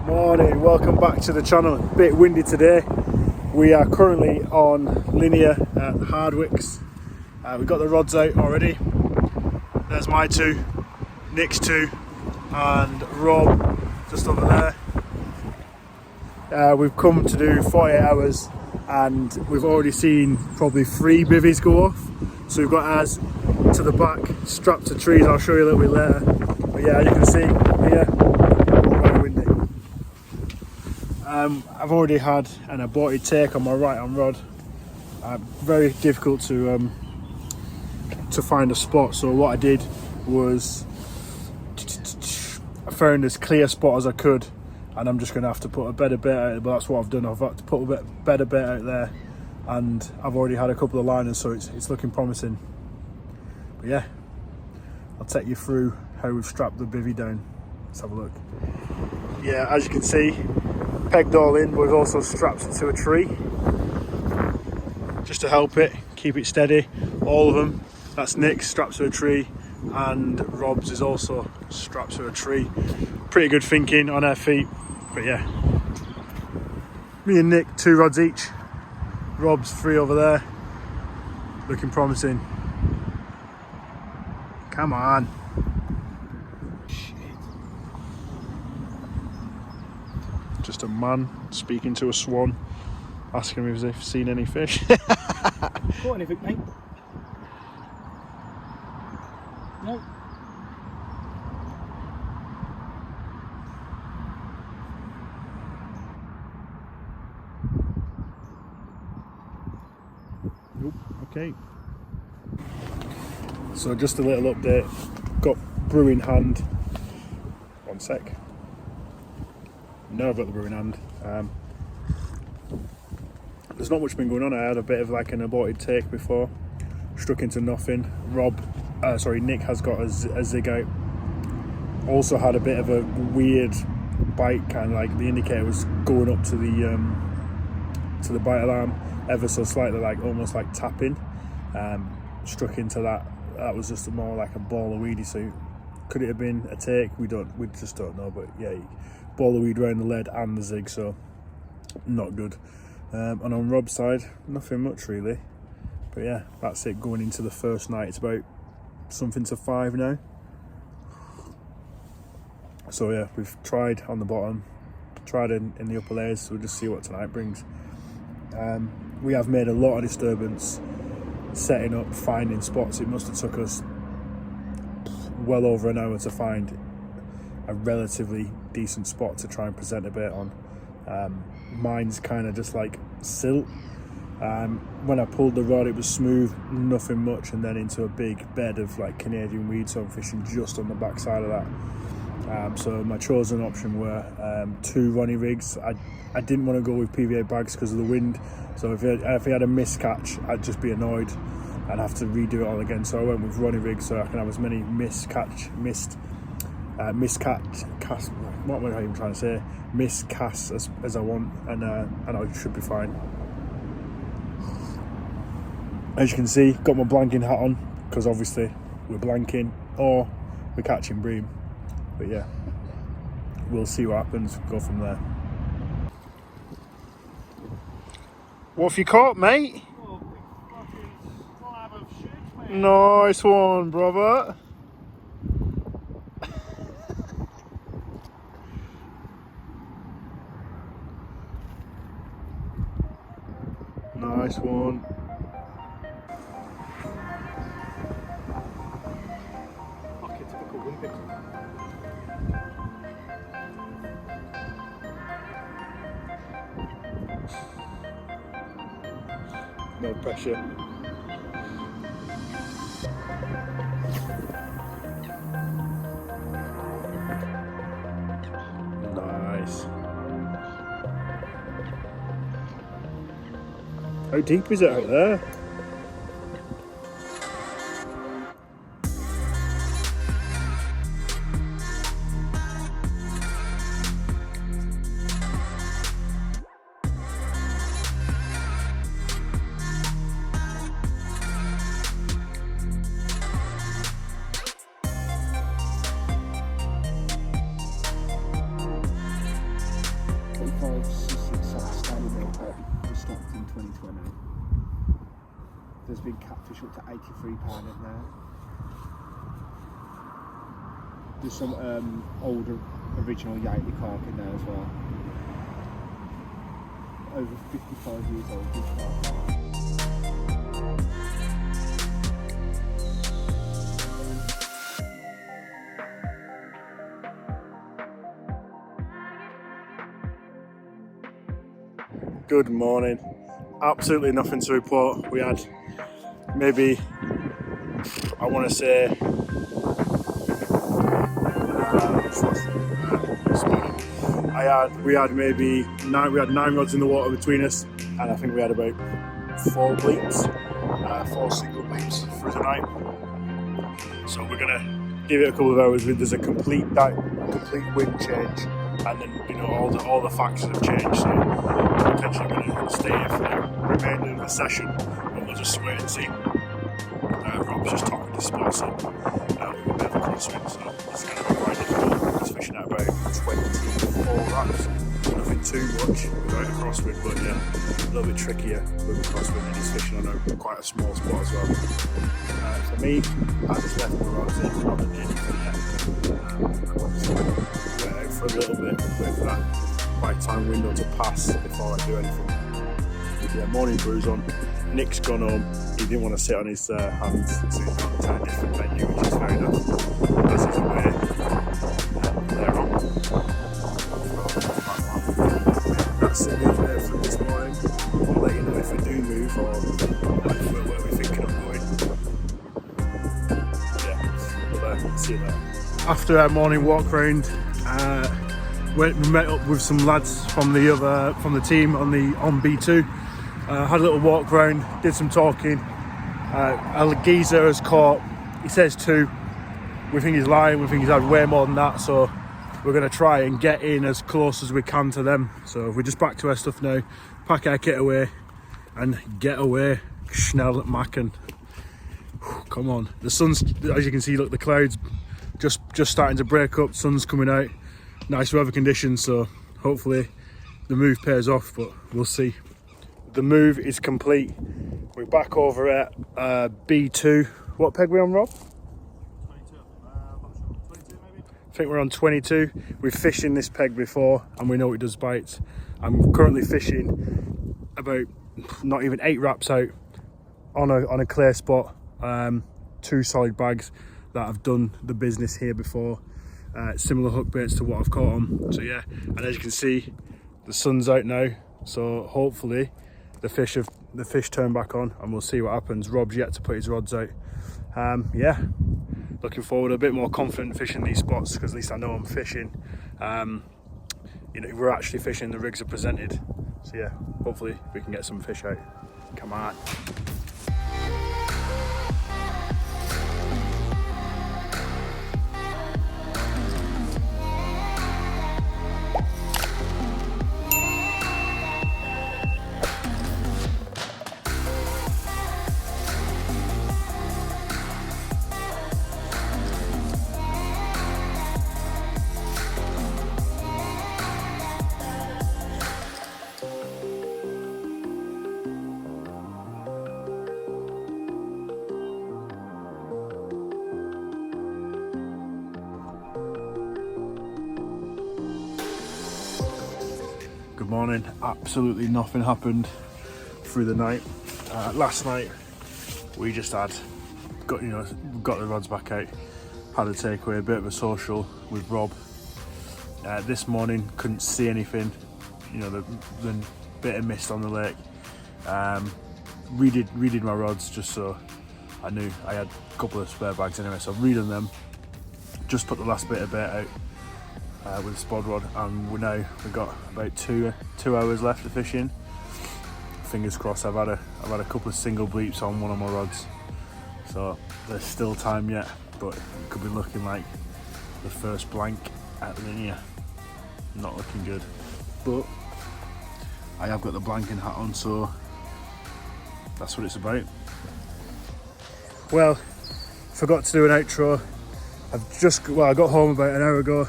Morning, welcome back to the channel. A bit windy today. We are currently on linear at Hardwicks. We've got the rods out already. There's my two, Nick's two, and Rob just over there. We've come to do 48 hours and we've already seen probably 3 bivvies go off. So we've got ours to the back, strapped to trees. I'll show you a little bit later. But yeah, you can see here, very windy. I've already had an aborted take on my right hand rod. Very difficult to find a spot. So what I did was I found as clear a spot as I could, and I'm just going to have to put a better bait out. But that's what I've done. I've had to put a better bait out there, and I've already had a couple of liners, so it's looking promising. But yeah, I'll take you through how we've strapped the bivvy down. Let's have a look. Yeah, as you can see, pegged all in, but we've also strapped it to a tree just to help it keep it steady. All of them. That's Nick's strapped to a tree, and Rob's is also strapped to a tree. Pretty good thinking on our feet. But yeah, me and Nick 2 rods each. Rob's 3 over there. Looking promising. Come on. Just a man speaking to a swan, asking him if they've seen any fish. Caught anything, mate? No. Nope. Okay. So just a little update. Got brew in hand. One sec. No, I've got the brew in hand. There's not much been going on. I had a bit of like an aborted take before, struck into nothing. Nick has got a zig out. Also had a bit of a weird bite, kind of like the indicator was going up to the bite alarm ever so slightly, like almost like tapping. Struck into that. That was just more like a ball of weedy. So could it have been a take? We just don't know. But yeah, ball of weed around the lead and the zig, so not good. And on Rob's side, nothing much really. But yeah, that's it going into the first night. It's about something to 5 now. So yeah, we've tried on the bottom, tried in the upper layers, so we'll just see what tonight brings. We have made a lot of disturbance setting up, finding spots. It must have took us well over an hour to find a relatively decent spot to try and present a bait on. Mine's kind of just like silt. When I pulled the rod, it was smooth, nothing much, and then into a big bed of like Canadian weed, so I'm fishing just on the back side of that. So my chosen option were 2 Ronnie rigs. I didn't want to go with PVA bags because of the wind, so if he had a miscatch, I'd just be annoyed and have to redo it all again. So I went with Ronnie rigs so I can have as many miscatch casts as I want, and I should be fine. As you can see, got my blanking hat on because obviously we're blanking or we're catching bream. But yeah, we'll see what happens, go from there. What have you caught, mate? Oh, big fucking slab of shit, mate. Nice one, brother. Nice one. Fucking typical wimpy. No pressure. Nice. How deep is it out there? 5, 6, 7 scaly milk was stocked in 2020. There's been catfish up to £83 in there. There's some older original Yateley carp in there as well. Over 55 years old, this carp. Good morning. Absolutely nothing to report. We had maybe, I want to say, we had maybe nine rods in the water between us, and I think we had about 4 bleeps, 4 single bleeps through the night. So we're gonna give it a couple of hours. There's a complete wind change, and then all the factors have changed. So we're potentially gonna stay here for the remainder of the session, and we'll just wait and see. Rob's just talking to spots up. We've got a bit of a crosswind, so it's going to be quite difficult. He's fishing at about 24 wraps. Nothing too much without a crosswind, but yeah, a little bit trickier with a crosswind, and he's fishing on quite a small spot as well. For me, I just left my rods in, not done anything yet. Wait out for a little bit, wait for that bite time window to pass before I do anything. Yeah, morning brew's on. Nick's gone home. He didn't want to sit on his hands, so he's got a tiny different venue, which is fair enough. As he's away, they're on. That's the move there from this morning. I'll let you know if we do move or where we're thinking of going. Yeah, we'll see you there. After our morning walk round, we met up with some lads from the team on B2. Had a little walk round, did some talking. A geezer has caught, he says 2. We think he's lying, we think he's had way more than that, so we're going to try and get in as close as we can to them. So we're just back to our stuff now, pack our kit away and get away. Schnell Macken. Come on, the sun's, as you can see, look, the clouds just starting to break up, sun's coming out, nice weather conditions, so hopefully the move pays off, but we'll see. The move is complete. We're back over at B2. What peg are we on, Rob? 22. 22 maybe? I think we're on 22. We've fished in this peg before and we know it does bites. I'm currently fishing about not even 8 wraps out on a clear spot. 2 solid bags that have done the business here before. Similar hook baits to what I've caught on. So yeah, and as you can see, the sun's out now. So hopefully the fish turn back on and we'll see what happens. Rob's yet to put his rods out. Yeah, looking forward, a bit more confident fishing these spots because at least I know I'm fishing. We're actually fishing, the rigs are presented. So yeah, hopefully we can get some fish out. Come on. Good morning. Absolutely nothing happened through the night. Last night we just got the rods back out, had a takeaway, a bit of a social with Rob. This morning couldn't see anything, the bit of mist on the lake. Redid my rods just so I knew I had a couple of spare bags anyway, so I've redone them, just put the last bit of bait out with a spod rod, and we've got about two hours left of fishing. Fingers crossed. I've had a couple of single bleeps on one of my rods, so there's still time yet, but it could be looking like the first blank at Linear. Not looking good, but I have got the blanking hat on, so that's what it's about. Well, forgot to do an outro. I got home about an hour ago,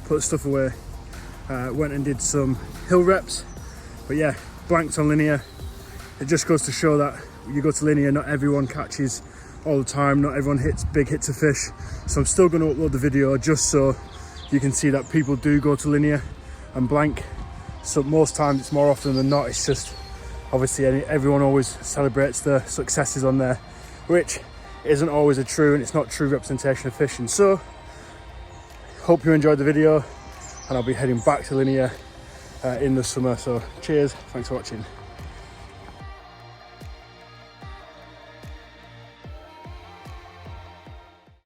put stuff away, Went and did some hill reps, but yeah, blanked on linear. It just goes to show that you go to linear, not everyone catches all the time, not everyone hits big hits of fish. So I'm still going to upload the video just so you can see that people do go to linear and blank. So most times, it's more often than not, it's just obviously everyone always celebrates the successes on there, which isn't always a true, and it's not true representation of fishing. So hope you enjoyed the video, and I'll be heading back to linear in the summer. So cheers, thanks for watching.